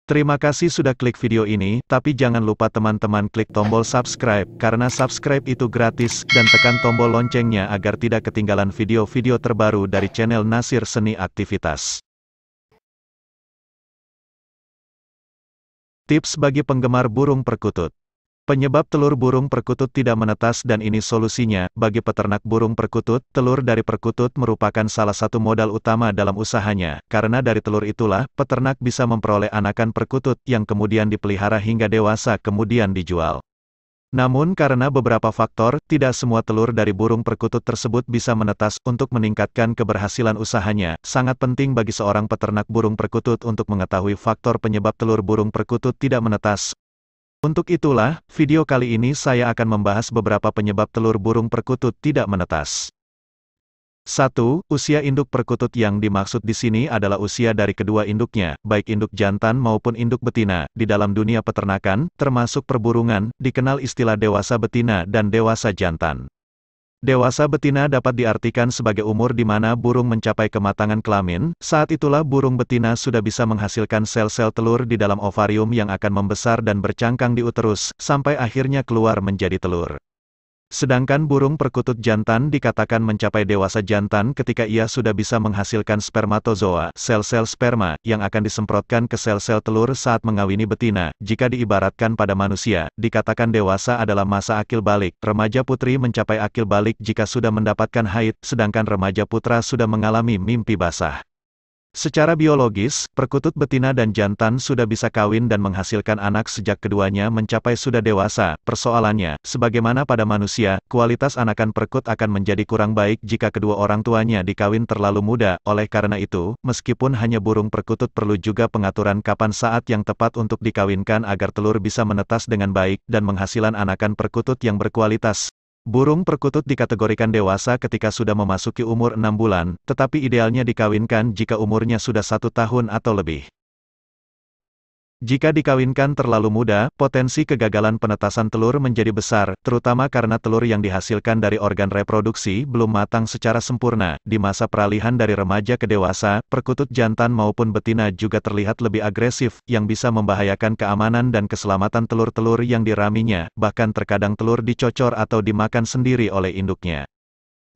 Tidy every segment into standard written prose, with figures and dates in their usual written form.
Terima kasih sudah klik video ini, tapi jangan lupa teman-teman klik tombol subscribe, karena subscribe itu gratis, dan tekan tombol loncengnya agar tidak ketinggalan video-video terbaru dari channel Nasir Seni Aktivitas. Tips bagi penggemar burung perkutut. Penyebab telur burung perkutut tidak menetas dan ini solusinya, bagi peternak burung perkutut, telur dari perkutut merupakan salah satu modal utama dalam usahanya, karena dari telur itulah, peternak bisa memperoleh anakan perkutut, yang kemudian dipelihara hingga dewasa kemudian dijual. Namun karena beberapa faktor, tidak semua telur dari burung perkutut tersebut bisa menetas. Untuk meningkatkan keberhasilan usahanya, sangat penting bagi seorang peternak burung perkutut untuk mengetahui faktor penyebab telur burung perkutut tidak menetas. Untuk itulah, video kali ini saya akan membahas beberapa penyebab telur burung perkutut tidak menetas. 1. Usia induk perkutut. Yang dimaksud di sini adalah usia dari kedua induknya, baik induk jantan maupun induk betina. Di dalam dunia peternakan, termasuk perburungan, dikenal istilah dewasa betina dan dewasa jantan. Dewasa betina dapat diartikan sebagai umur di mana burung mencapai kematangan kelamin. Saat itulah burung betina sudah bisa menghasilkan sel-sel telur di dalam ovarium yang akan membesar dan bercangkang di uterus, sampai akhirnya keluar menjadi telur. Sedangkan burung perkutut jantan dikatakan mencapai dewasa jantan ketika ia sudah bisa menghasilkan spermatozoa, sel-sel sperma, yang akan disemprotkan ke sel-sel telur saat mengawini betina. Jika diibaratkan pada manusia, dikatakan dewasa adalah masa akil balik. Remaja putri mencapai akil balik jika sudah mendapatkan haid, sedangkan remaja putra sudah mengalami mimpi basah. Secara biologis, perkutut betina dan jantan sudah bisa kawin dan menghasilkan anak sejak keduanya mencapai sudah dewasa. Persoalannya, sebagaimana pada manusia, kualitas anakan perkut akan menjadi kurang baik jika kedua orang tuanya dikawin terlalu muda. Oleh karena itu, meskipun hanya burung perkutut, perlu juga pengaturan kapan saat yang tepat untuk dikawinkan agar telur bisa menetas dengan baik, dan menghasilkan anakan perkutut yang berkualitas. Burung perkutut dikategorikan dewasa ketika sudah memasuki umur 6 bulan, tetapi idealnya dikawinkan jika umurnya sudah 1 tahun atau lebih. Jika dikawinkan terlalu muda, potensi kegagalan penetasan telur menjadi besar, terutama karena telur yang dihasilkan dari organ reproduksi belum matang secara sempurna. Di masa peralihan dari remaja ke dewasa, perkutut jantan maupun betina juga terlihat lebih agresif, yang bisa membahayakan keamanan dan keselamatan telur-telur yang diraminya, bahkan terkadang telur dicocor atau dimakan sendiri oleh induknya.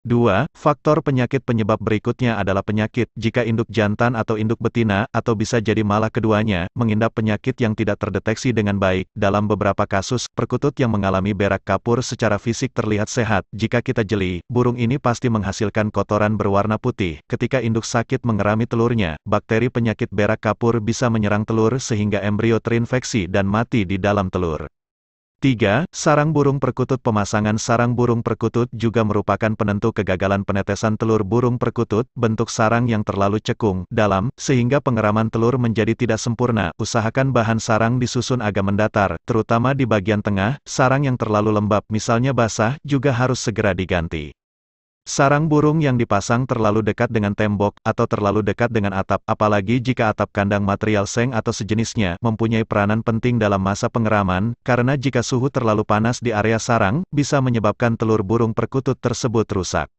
2. Faktor penyakit. Penyebab berikutnya adalah penyakit. Jika induk jantan atau induk betina, atau bisa jadi malah keduanya, mengidap penyakit yang tidak terdeteksi dengan baik. Dalam beberapa kasus, perkutut yang mengalami berak kapur secara fisik terlihat sehat. Jika kita jeli, burung ini pasti menghasilkan kotoran berwarna putih. Ketika induk sakit mengerami telurnya, bakteri penyakit berak kapur bisa menyerang telur sehingga embrio terinfeksi dan mati di dalam telur. 3. Sarang burung perkutut. Pemasangan sarang burung perkutut juga merupakan penentu kegagalan penetesan telur burung perkutut. Bentuk sarang yang terlalu cekung, dalam, sehingga pengeraman telur menjadi tidak sempurna. Usahakan bahan sarang disusun agak mendatar, terutama di bagian tengah. Sarang yang terlalu lembab, misalnya basah, juga harus segera diganti. Sarang burung yang dipasang terlalu dekat dengan tembok, atau terlalu dekat dengan atap, apalagi jika atap kandang material seng atau sejenisnya, mempunyai peranan penting dalam masa pengeraman, karena jika suhu terlalu panas di area sarang, bisa menyebabkan telur burung perkutut tersebut rusak.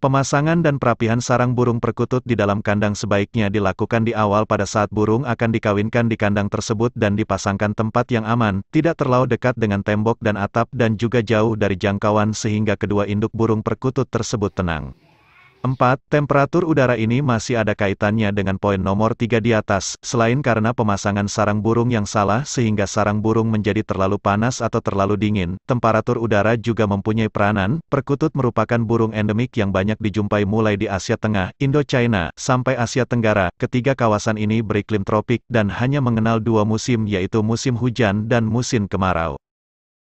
Pemasangan dan perapihan sarang burung perkutut di dalam kandang sebaiknya dilakukan di awal pada saat burung akan dikawinkan di kandang tersebut dan dipasangkan tempat yang aman, tidak terlalu dekat dengan tembok dan atap dan juga jauh dari jangkauan sehingga kedua induk burung perkutut tersebut tenang. 4. Temperatur udara. Ini masih ada kaitannya dengan poin nomor 3 di atas, selain karena pemasangan sarang burung yang salah sehingga sarang burung menjadi terlalu panas atau terlalu dingin, temperatur udara juga mempunyai peranan. Perkutut merupakan burung endemik yang banyak dijumpai mulai di Asia Tengah, Indochina, sampai Asia Tenggara. Ketiga kawasan ini beriklim tropik, dan hanya mengenal 2 musim, yaitu musim hujan dan musim kemarau.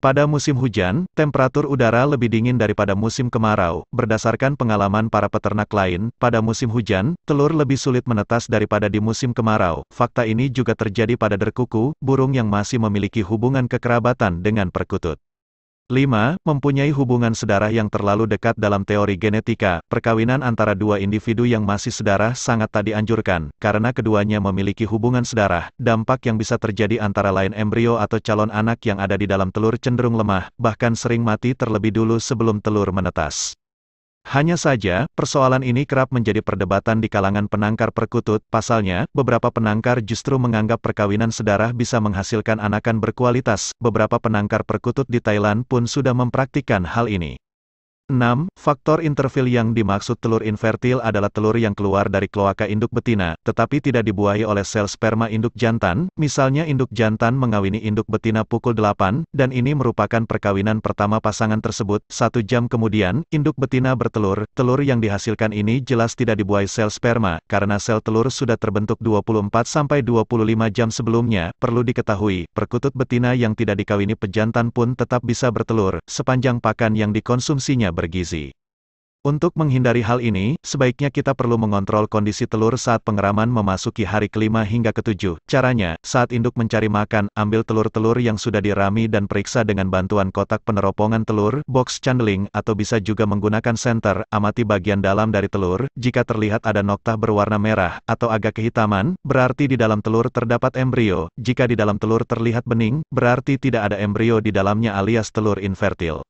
Pada musim hujan, temperatur udara lebih dingin daripada musim kemarau. Berdasarkan pengalaman para peternak lain, pada musim hujan, telur lebih sulit menetas daripada di musim kemarau. Fakta ini juga terjadi pada derkuku, burung yang masih memiliki hubungan kekerabatan dengan perkutut. 5. Mempunyai hubungan sedarah yang terlalu dekat. Dalam teori genetika, perkawinan antara dua individu yang masih sedarah sangat tak dianjurkan, karena keduanya memiliki hubungan sedarah. Dampak yang bisa terjadi antara lain embrio atau calon anak yang ada di dalam telur cenderung lemah, bahkan sering mati terlebih dulu sebelum telur menetas. Hanya saja, persoalan ini kerap menjadi perdebatan di kalangan penangkar perkutut. Pasalnya, beberapa penangkar justru menganggap perkawinan sedarah bisa menghasilkan anakan berkualitas. Beberapa penangkar perkutut di Thailand pun sudah mempraktikkan hal ini. 6. Faktor interfil yang dimaksud telur infertil adalah telur yang keluar dari kloaka induk betina, tetapi tidak dibuahi oleh sel sperma induk jantan. Misalnya induk jantan mengawini induk betina pukul 8, dan ini merupakan perkawinan pertama pasangan tersebut. 1 jam kemudian, induk betina bertelur. Telur yang dihasilkan ini jelas tidak dibuahi sel sperma, karena sel telur sudah terbentuk 24-25 jam sebelumnya. Perlu diketahui, perkutut betina yang tidak dikawini pejantan pun tetap bisa bertelur, sepanjang pakan yang dikonsumsinya bergizi. Untuk menghindari hal ini, sebaiknya kita perlu mengontrol kondisi telur saat pengeraman memasuki hari kelima hingga ketujuh. Caranya, saat induk mencari makan, ambil telur-telur yang sudah dirami dan periksa dengan bantuan kotak peneropongan telur, box chandling, atau bisa juga menggunakan senter. Amati bagian dalam dari telur. Jika terlihat ada noktah berwarna merah, atau agak kehitaman, berarti di dalam telur terdapat embrio. Jika di dalam telur terlihat bening, berarti tidak ada embrio di dalamnya alias telur infertil.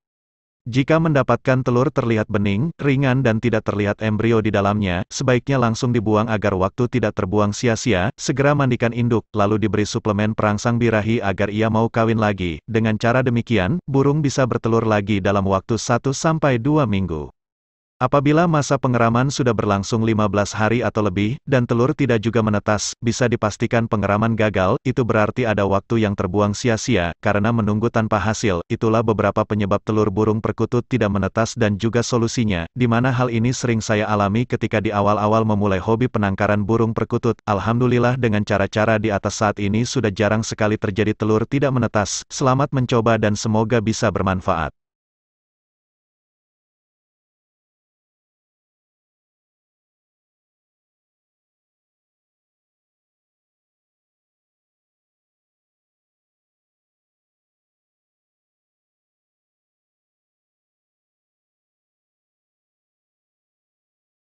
Jika mendapatkan telur terlihat bening, ringan dan tidak terlihat embrio di dalamnya, sebaiknya langsung dibuang agar waktu tidak terbuang sia-sia. Segera mandikan induk, lalu diberi suplemen perangsang birahi agar ia mau kawin lagi. Dengan cara demikian, burung bisa bertelur lagi dalam waktu 1-2 minggu. Apabila masa pengeraman sudah berlangsung 15 hari atau lebih, dan telur tidak juga menetas, bisa dipastikan pengeraman gagal. Itu berarti ada waktu yang terbuang sia-sia, karena menunggu tanpa hasil. Itulah beberapa penyebab telur burung perkutut tidak menetas dan juga solusinya, di mana hal ini sering saya alami ketika di awal-awal memulai hobi penangkaran burung perkutut. Alhamdulillah dengan cara-cara di atas saat ini sudah jarang sekali terjadi telur tidak menetas. Selamat mencoba dan semoga bisa bermanfaat.